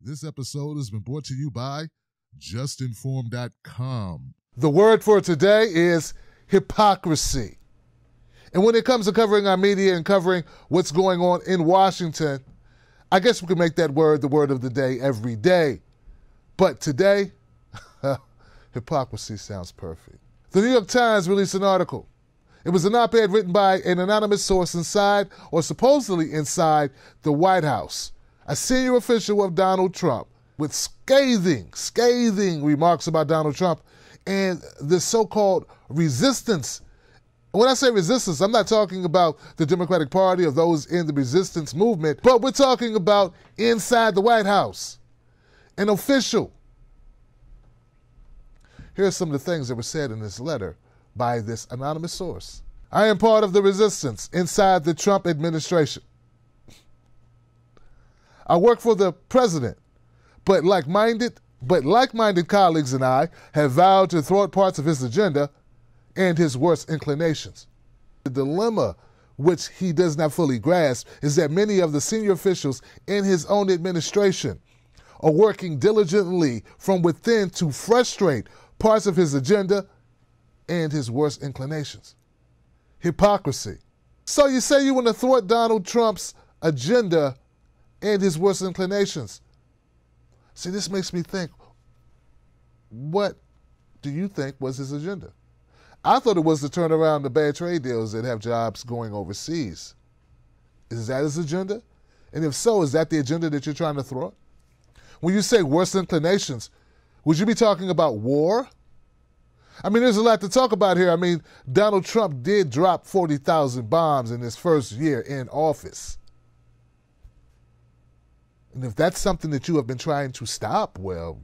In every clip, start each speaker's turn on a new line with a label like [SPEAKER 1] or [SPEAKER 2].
[SPEAKER 1] This episode has been brought to you by justinformed.com.
[SPEAKER 2] The word for today is hypocrisy. And when it comes to covering our media and covering what's going on in Washington, I guess we can make that word the word of the day every day. But today, hypocrisy sounds perfect. The New York Times released an article. It was an op-ed written by an anonymous source inside, or supposedly inside, the White House, a senior official of Donald Trump, with scathing remarks about Donald Trump and the so-called resistance. When I say resistance, I'm not talking about the Democratic Party or those in the resistance movement, but we're talking about inside the White House, an official. Here are some of the things that were said in this letter by this anonymous source. I am part of the resistance inside the Trump administration. I work for the president, but like-minded colleagues and I have vowed to thwart parts of his agenda and his worst inclinations. The dilemma, which he does not fully grasp, is that many of the senior officials in his own administration are working diligently from within to frustrate parts of his agenda and his worst inclinations. Hypocrisy. So you say you want to thwart Donald Trump's agenda and his worst inclinations. See, this makes me think, what do you think was his agenda? I thought it was to turn around the bad trade deals that have jobs going overseas. Is that his agenda? And if so, is that the agenda that you're trying to thwart? When you say worst inclinations, would you be talking about war? I mean, there's a lot to talk about here. I mean, Donald Trump did drop 40,000 bombs in his first year in office. And if that's something that you have been trying to stop, well,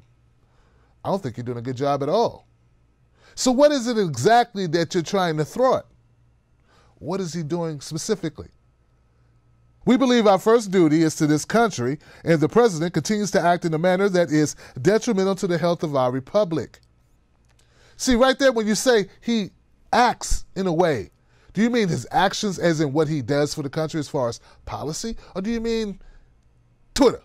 [SPEAKER 2] I don't think you're doing a good job at all. So what is it exactly that you're trying to thwart? What is he doing specifically? We believe our first duty is to this country, and the president continues to act in a manner that is detrimental to the health of our republic. See, right there, when you say he acts in a way, do you mean his actions as in what he does for the country as far as policy? Or do you mean Twitter?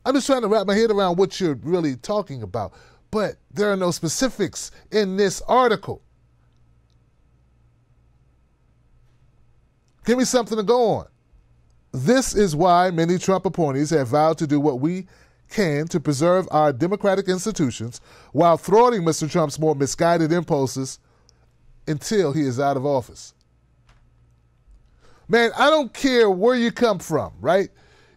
[SPEAKER 2] I'm just trying to wrap my head around what you're really talking about. But there are no specifics in this article. Give me something to go on. This is why many Trump appointees have vowed to do what we can to preserve our democratic institutions while thwarting Mr. Trump's more misguided impulses until he is out of office. Man, I don't care where you come from, right?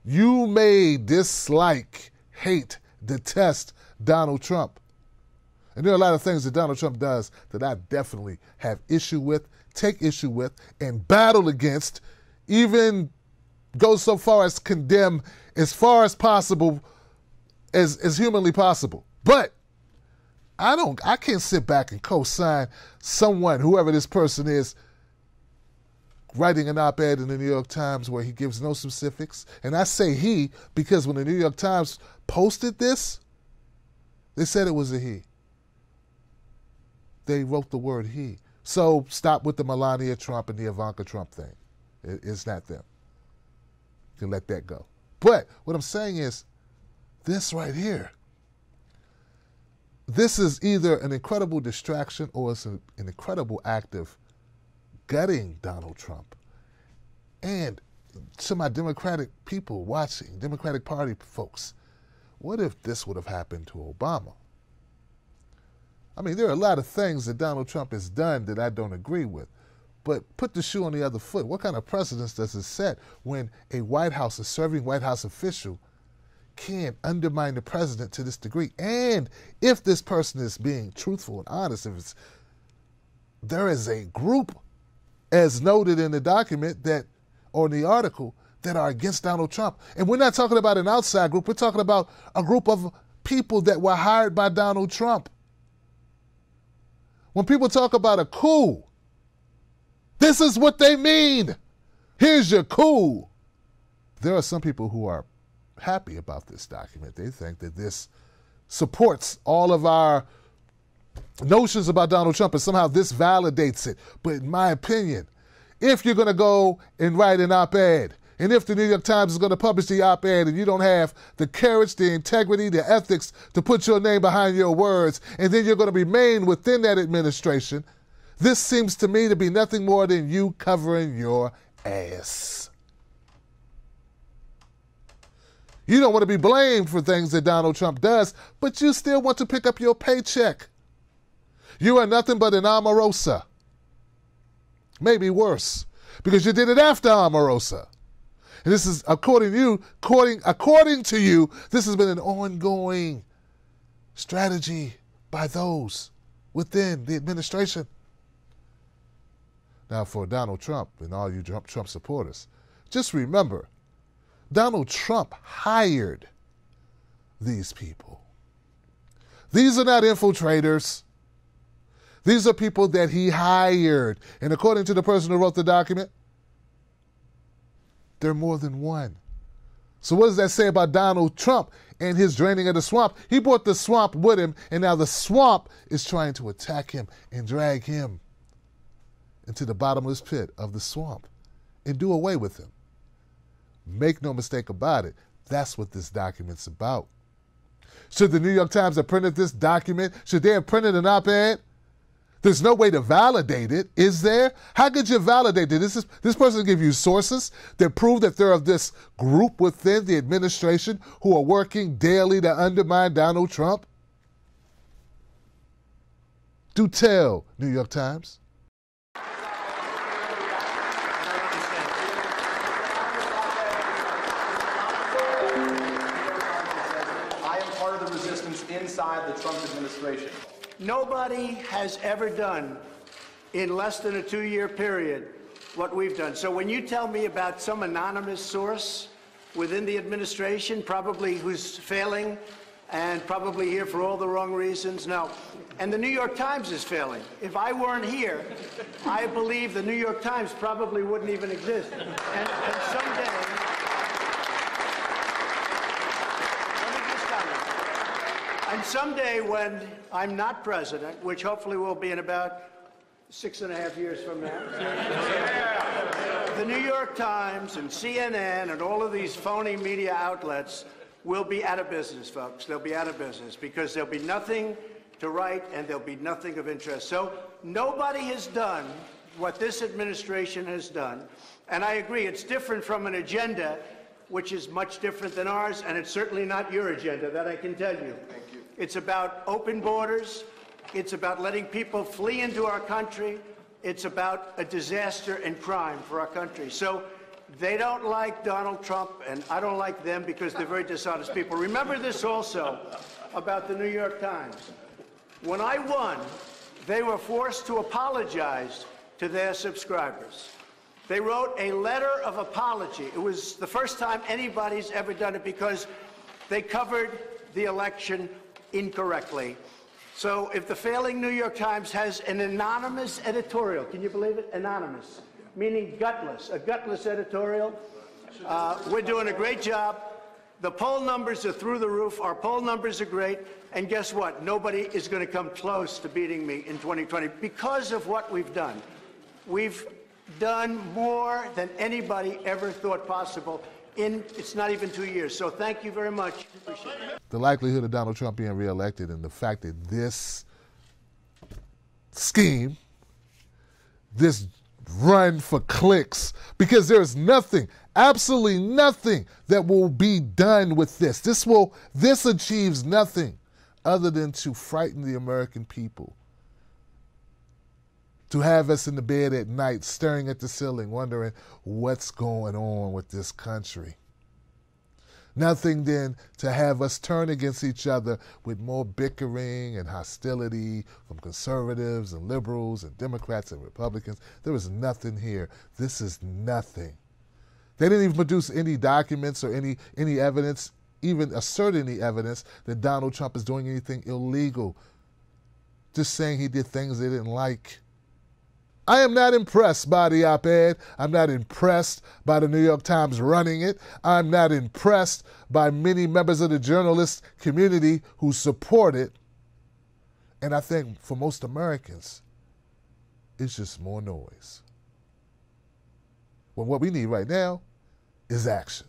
[SPEAKER 2] You may dislike, hate, detest Donald Trump. And there are a lot of things that Donald Trump does that I definitely have issue with, take issue with, and battle against, even go so far as condemn as far as possible, as humanly possible. But I can't sit back and co-sign someone, whoever this person is, writing an op-ed in the New York Times where he gives no specifics. And I say he because when the New York Times posted this, they said it was a he. They wrote the word he. So stop with the Melania Trump and the Ivanka Trump thing. It's not them. You can let that go. But what I'm saying is, this right here, this is either an incredible distraction or it's an incredible act of gutting Donald Trump. And to my Democratic people watching, Democratic Party folks, what if this would have happened to Obama? I mean, there are a lot of things that Donald Trump has done that I don't agree with. But put the shoe on the other foot. What kind of precedence does it set when a serving White House official can undermine the president to this degree? And if this person is being truthful and honest, there is a group, as noted in the document or in the article, that are against Donald Trump. And we're not talking about an outside group. We're talking about a group of people that were hired by Donald Trump. When people talk about a coup, this is what they mean. Here's your coup. There are some people who are happy about this document. They think that this supports all of our notions about Donald Trump and somehow this validates it. But in my opinion, if you're going to go and write an op-ed, And if the New York Times is going to publish the op-ed and you don't have the courage, the integrity, the ethics to put your name behind your words, and then you're going to remain within that administration, this seems to me to be nothing more than you covering your ass. You don't want to be blamed for things that Donald Trump does, but you still want to pick up your paycheck. You are nothing but an Omarosa. Maybe worse, because you did it after Omarosa. And this is, according to you, this has been an ongoing strategy by those within the administration. Now, for Donald Trump and all you Trump supporters, just remember, Donald Trump hired these people. These are not infiltrators. These are people that he hired. And according to the person who wrote the document, they're more than one. So what does that say about Donald Trump and his draining of the swamp? He brought the swamp with him, and now the swamp is trying to attack him and drag him into the bottomless pit of the swamp and do away with him. Make no mistake about it. That's what this document's about. Should the New York Times have printed this document? Should they have printed an op-ed? There's no way to validate it, is there? How could you validate it? This person give you sources that prove that there are this group within the administration who are working daily to undermine Donald Trump? Do tell, New York Times.
[SPEAKER 3] I am part of the resistance inside the Trump administration.
[SPEAKER 4] Nobody has ever done in less than a 2-year period what we've done. So when you tell me about some anonymous source within the administration, probably who's failing and probably here for all the wrong reasons, no. And the New York Times is failing. If I weren't here, I believe the New York Times probably wouldn't even exist. And someday, and someday when I'm not president, which hopefully will be in about 6.5 years from now, the New York Times and CNN and all of these phony media outlets will be out of business, folks. They'll be out of business because there'll be nothing to write and there'll be nothing of interest. So nobody has done what this administration has done. And I agree, it's different from an agenda, which is much different than ours, and it's certainly not your agenda, that I can tell you.
[SPEAKER 3] Thank you.
[SPEAKER 4] It's about open borders. It's about letting people flee into our country. It's about a disaster and crime for our country. So they don't like Donald Trump, and I don't like them because they're very dishonest people. Remember this also about the New York Times. When I won, they were forced to apologize to their subscribers. They wrote a letter of apology. It was the first time anybody's ever done it because they covered the election incorrectly. So if the failing New York Times has an anonymous editorial, can you believe it? Anonymous, meaning gutless, a gutless editorial. We're doing a great job. The poll numbers are through the roof. Our poll numbers are great. And guess what? Nobody is going to come close to beating me in 2020 because of what we've done. We've done more than anybody ever thought possible in, it's not even 2 years. So thank you very much. Appreciate it.
[SPEAKER 2] The likelihood of Donald Trump being reelected and the fact that this scheme, this run for clicks, because there's nothing, absolutely nothing that will be done with this. This achieves nothing other than to frighten the American people, to have us in the bed at night staring at the ceiling wondering what's going on with this country. Nothing then to have us turn against each other with more bickering and hostility from conservatives and liberals and Democrats and Republicans. There is nothing here. This is nothing. They didn't even produce any documents or any evidence, even assert any evidence that Donald Trump is doing anything illegal. Just saying he did things they didn't like. I am not impressed by the op-ed. I'm not impressed by the New York Times running it. I'm not impressed by many members of the journalist community who support it. And I think for most Americans, it's just more noise. Well, what we need right now is action.